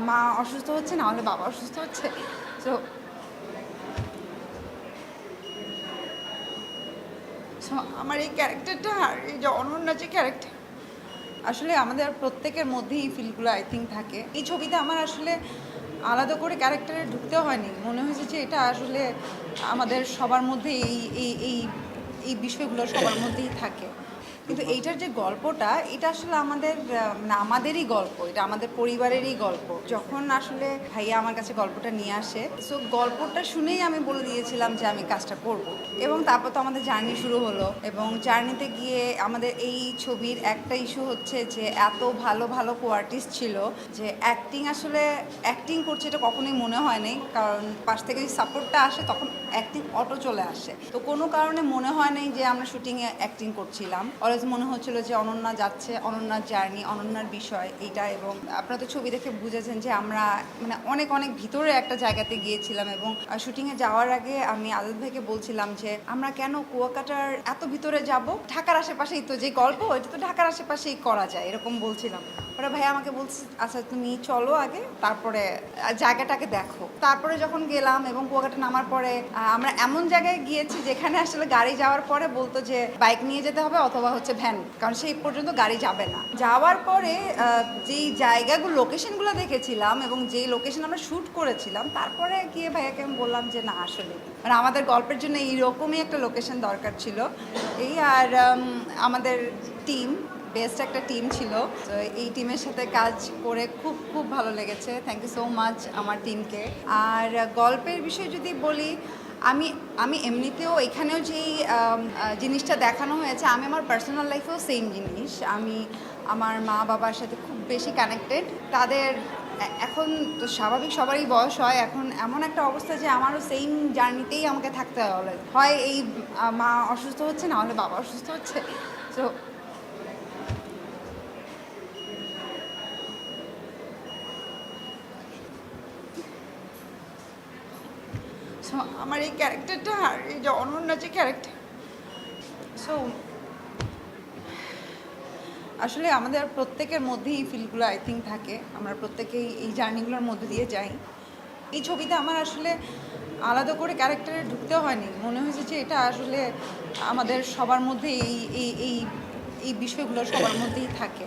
মা অসুস্থ হচ্ছে, না হলে বাবা অসুস্থ হচ্ছে। তো সো আমার এই ক্যারেক্টারটা আর এই যে অনন্যা যে ক্যারেক্টার, আসলে আমাদের প্রত্যেকের মধ্যেই এই ফিলগুলো আই থিঙ্ক থাকে। এই ছবিতে আমার আসলে আলাদা করে ক্যারেক্টারে ঢুকতেও হয়নি, মনে হয়েছে যে এটা আসলে আমাদের সবার মধ্যে এই এই বিষয়গুলো সবার মধ্যেই থাকে। কিন্তু এইটার যে গল্পটা, এটা আসলে আমাদের মানে আমাদেরই গল্প, এটা আমাদের পরিবারেরই গল্প। যখন আসলে ভাইয়া আমার কাছে গল্পটা নিয়ে আসে, সো গল্পটা শুনেই আমি বলে দিয়েছিলাম যে আমি কাজটা করব। এবং তারপর তো আমাদের জার্নি শুরু হলো, এবং জার্নিতে গিয়ে আমাদের এই ছবির একটা ইস্যু হচ্ছে যে এত ভালো ভালো কোয়ার্টিস্ট ছিল যে অ্যাক্টিং করছে এটা কখনোই মনে হয়নি, কারণ পাশ থেকে যদি সাপোর্টটা আসে তখন অ্যাক্টিং অটো চলে আসে। তো কোনো কারণে মনে হয় নাই যে আমরা শুটিংয়ে অ্যাক্টিং করছিলাম। অলওয়েজ মনে হচ্ছিল যে অনন্যা যাচ্ছে, অনন্যার জার্নি, অনন্যার বিষয় এইটা। এবং আপনারা তো ছবি দেখে বুঝেছেন যে আমরা মানে অনেক অনেক ভিতরে একটা জায়গাতে গিয়েছিলাম। এবং শুটিংয়ে যাওয়ার আগে আমি আজাদ ভাইকে বলছিলাম যে আমরা কেন কুয়াকাটার এত ভিতরে যাব, ঢাকার আশেপাশেই তো যে গল্প, এটা তো ঢাকার আশেপাশেই করা যায়, এরকম বলছিলাম। ওরা ভাইয়া আমাকে বলছে আচ্ছা তুমি চলো আগে, তারপরে জায়গাটাকে দেখো। তারপরে যখন গেলাম এবং কুয়াকাটা নামার পরে আমরা এমন জায়গায় গিয়েছি যেখানে আসলে গাড়ি যাওয়ার পরে বলতো যে বাইক নিয়ে যেতে হবে অথবা হচ্ছে ভ্যান, কারণ সেই পর্যন্ত গাড়ি যাবে না। যাওয়ার পরে যেই জায়গাগুলো লোকেশনগুলো দেখেছিলাম এবং যেই লোকেশন আমরা শ্যুট করেছিলাম, তারপরে গিয়ে ভাইয়াকে আমি বললাম যে না আসলে মানে আমাদের গল্পের জন্য এইরকমই একটা লোকেশন দরকার ছিল। এই আর আমাদের টিম বেস্ট একটা টিম ছিল। তো এই টিমের সাথে কাজ করে খুব খুব ভালো লেগেছে। থ্যাংক ইউ সো মাচ আমার টিমকে। আর গল্পের বিষয়ে যদি বলি, আমি আমি এমনিতেও এখানেও যেই জিনিসটা দেখানো হয়েছে, আমি আমার পার্সোনাল লাইফেও সেম জিনিস। আমি আমার মা বাবার সাথে খুব বেশি কানেক্টেড। তাদের এখন তো স্বাভাবিক সবারই বয়স হয়, এখন এমন একটা অবস্থা যে আমারও সেম জার্নিতেই আমাকে থাকতে হয়। এই মা অসুস্থ হচ্ছে, না হলে বাবা অসুস্থ হচ্ছে। তো সো আমার এই ক্যারেক্টারটা আর এই যে অনন্যা যে ক্যারেক্টার, সো আসলে আমাদের প্রত্যেকের মধ্যেই এই ফিলগুলো আই থিঙ্ক থাকে। আমরা প্রত্যেকেই এই জার্নিগুলোর মধ্যে দিয়ে যাই। এই ছবিতে আমার আসলে আলাদা করে ক্যারেক্টারে ঢুকতেও হয়নি, মনে হয়েছে যে এটা আসলে আমাদের সবার মধ্যে এই এই এই এই বিষয়গুলো সবার মধ্যেই থাকে।